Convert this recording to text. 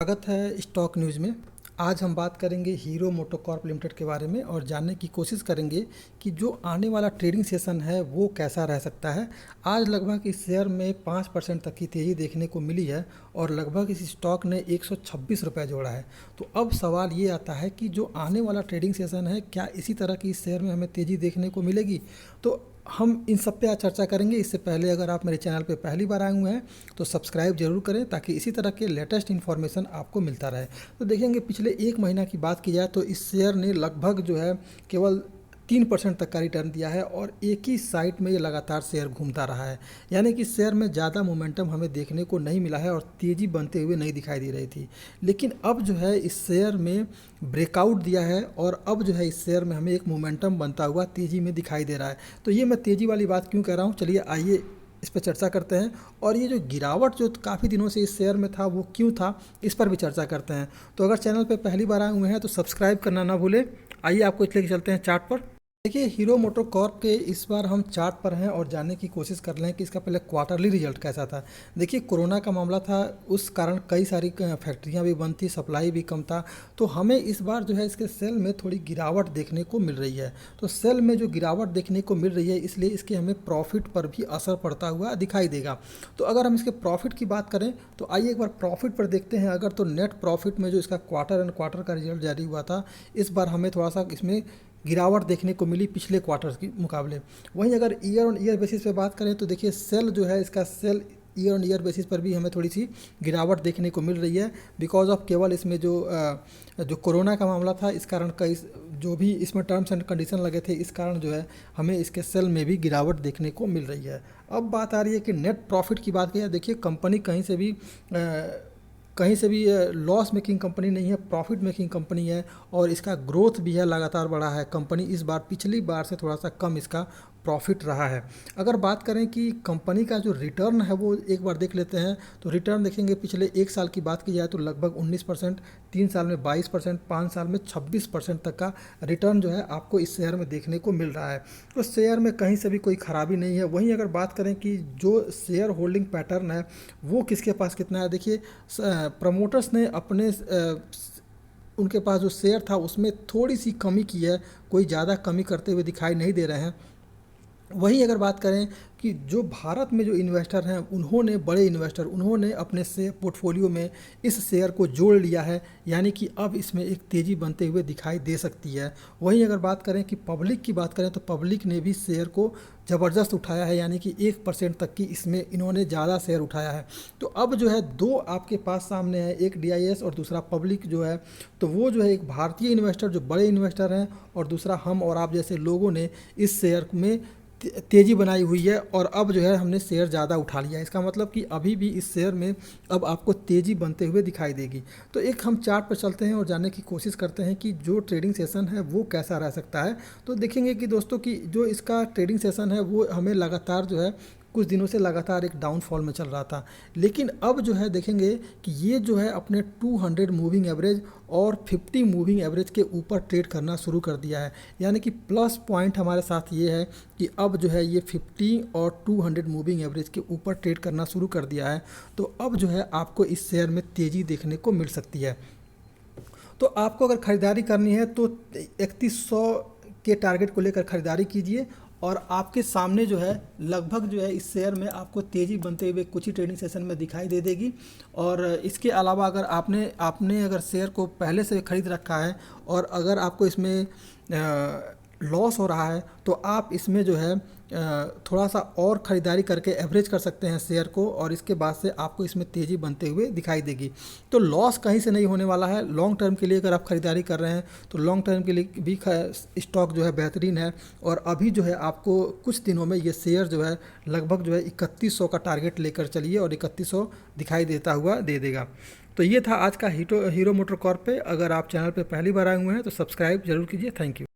स्वागत है stock news में। आज हम बात करेंगे हीरो मोटोकॉर्प लिमिटेड के बारे में और जानने की कोशिश करेंगे कि जो आने वाला ट्रेडिंग सेशन है वो कैसा रह सकता है। आज लगभग इस शेयर में 5% तक की तेज़ी देखने को मिली है और लगभग इस स्टॉक ने 126 रुपये जोड़ा है। तो अब सवाल ये आता है कि जो आने वाला ट्रेडिंग सेशन है क्या इसी तरह की इस शेयर में हमें तेज़ी देखने को मिलेगी। तो हम इन सब पे आज चर्चा करेंगे। इससे पहले अगर आप मेरे चैनल पे पहली बार आए हुए हैं तो सब्सक्राइब जरूर करें ताकि इसी तरह के लेटेस्ट इन्फॉर्मेशन आपको मिलता रहे। तो देखेंगे पिछले एक महीना की बात की जाए तो इस शेयर ने लगभग जो है केवल 3% तक का रिटर्न दिया है और एक ही साइट में ये लगातार शेयर घूमता रहा है। यानी कि शेयर में ज़्यादा मोमेंटम हमें देखने को नहीं मिला है और तेज़ी बनते हुए नहीं दिखाई दे रही थी। लेकिन अब जो है इस शेयर में ब्रेकआउट दिया है और अब जो है इस शेयर में हमें एक मोमेंटम बनता हुआ तेज़ी में दिखाई दे रहा है। तो ये मैं तेज़ी वाली बात क्यों कह रहा हूँ, चलिए आइए इस पर चर्चा करते हैं। और ये जो गिरावट जो काफ़ी दिनों से इस शेयर में था वो क्यों था, इस पर भी चर्चा करते हैं। तो अगर चैनल पर पहली बार आए हुए हैं तो सब्सक्राइब करना ना भूलें। आइए आपको इसलिए चलते हैं चार्ट पर। देखिए हीरो मोटोकॉर्प के इस बार हम चार्ट पर हैं और जानने की कोशिश कर रहे हैं कि इसका पहले क्वार्टरली रिजल्ट कैसा था। देखिए कोरोना का मामला था, उस कारण कई सारी फैक्ट्रियां भी बंद थी, सप्लाई भी कम था। तो हमें इस बार जो है इसके सेल में थोड़ी गिरावट देखने को मिल रही है। तो सेल में जो गिरावट देखने को मिल रही है इसलिए इसके हमें प्रॉफिट पर भी असर पड़ता हुआ दिखाई देगा। तो अगर हम इसके प्रॉफिट की बात करें तो आइए एक बार प्रॉफिट पर देखते हैं। अगर तो नेट प्रॉफिट में जो इसका क्वार्टर एंड क्वार्टर का रिजल्ट जारी हुआ था, इस बार हमें थोड़ा सा इसमें गिरावट देखने को मिली पिछले क्वार्टर के मुकाबले। वहीं अगर ईयर ऑन ईयर बेसिस पे बात करें तो देखिए सेल जो है इसका sale year on year basis पर भी हमें थोड़ी सी गिरावट देखने को मिल रही है बिकॉज ऑफ केवल इसमें जो कोरोना का मामला था इस कारण कई जो भी इसमें टर्म्स एंड कंडीशन लगे थे इस कारण जो है हमें इसके सेल में भी गिरावट देखने को मिल रही है। अब बात आ रही है कि नेट प्रॉफिट की बात करें। देखिए कंपनी कहीं से भी लॉस मेकिंग कंपनी नहीं है, प्रॉफिट मेकिंग कंपनी है और इसका ग्रोथ भी है, लगातार बढ़ा है। कंपनी इस बार पिछली बार से थोड़ा सा कम इसका प्रॉफिट रहा है। अगर बात करें कि कंपनी का जो रिटर्न है वो एक बार देख लेते हैं तो रिटर्न देखेंगे पिछले एक साल की बात की जाए तो लगभग 19%, 3 साल में 22%, 5 साल में 26% तक का रिटर्न जो है आपको इस शेयर में देखने को मिल रहा है। तो शेयर में कहीं से भी कोई खराबी नहीं है। वहीं अगर बात करें कि जो शेयर होल्डिंग पैटर्न है वो किसके पास कितना है, देखिए प्रमोटर्स ने अपने उनके पास जो शेयर था उसमें थोड़ी सी कमी की है, कोई ज़्यादा कमी करते हुए दिखाई नहीं दे रहे हैं। वहीं अगर बात करें कि जो भारत में जो इन्वेस्टर हैं उन्होंने बड़े इन्वेस्टर उन्होंने अपने से पोर्टफोलियो में इस शेयर को जोड़ लिया है, यानी कि अब इसमें एक तेज़ी बनते हुए दिखाई दे सकती है। वहीं अगर बात करें कि पब्लिक की बात करें तो पब्लिक ने भी शेयर को ज़बरदस्त उठाया है, यानी कि 1% तक की इसमें इन्होंने ज़्यादा शेयर उठाया है। तो अब जो है दो आपके पास सामने है, एक DIS और दूसरा पब्लिक जो है। तो वो जो है एक भारतीय इन्वेस्टर जो बड़े इन्वेस्टर हैं और दूसरा हम और आप जैसे लोगों ने इस शेयर में तेज़ी बनाई हुई है और अब जो है हमने शेयर ज़्यादा उठा लिया है। इसका मतलब कि अभी भी इस शेयर में अब आपको तेज़ी बनते हुए दिखाई देगी। तो एक हम चार्ट पर चलते हैं और जानने की कोशिश करते हैं कि जो ट्रेडिंग सेशन है वो कैसा रह सकता है। तो देखेंगे कि दोस्तों कि जो इसका ट्रेडिंग सेशन है वो हमें लगातार जो है कुछ दिनों से लगातार एक डाउनफॉल में चल रहा था, लेकिन अब जो है देखेंगे कि ये जो है अपने 200 मूविंग एवरेज और 50 मूविंग एवरेज के ऊपर ट्रेड करना शुरू कर दिया है। यानी कि प्लस पॉइंट हमारे साथ ये है कि अब जो है ये 50 और 200 मूविंग एवरेज के ऊपर ट्रेड करना शुरू कर दिया है। तो अब जो है आपको इस शेयर में तेज़ी देखने को मिल सकती है। तो आपको अगर ख़रीदारी करनी है तो 3100 के टारगेट को लेकर ख़रीदारी कीजिए और आपके सामने जो है लगभग जो है इस शेयर में आपको तेज़ी बनते हुए कुछ ही ट्रेडिंग सेशन में दिखाई दे देगी। और इसके अलावा अगर आपने अगर शेयर को पहले से खरीद रखा है और अगर आपको इसमें लॉस हो रहा है तो आप इसमें जो है थोड़ा सा और ख़रीदारी करके एवरेज कर सकते हैं शेयर को और इसके बाद से आपको इसमें तेज़ी बनते हुए दिखाई देगी। तो लॉस कहीं से नहीं होने वाला है। लॉन्ग टर्म के लिए अगर आप ख़रीदारी कर रहे हैं तो लॉन्ग टर्म के लिए भी स्टॉक जो है बेहतरीन है। और अभी जो है आपको कुछ दिनों में ये शेयर जो है लगभग जो है 3100 का टारगेट लेकर चलिए और 3100 दिखाई देता हुआ दे देगा। तो ये था आज का हीरो मोटोकॉर्प पे। अगर आप चैनल पे पहली बार आए हुए हैं तो सब्सक्राइब जरूर कीजिए। Thank you.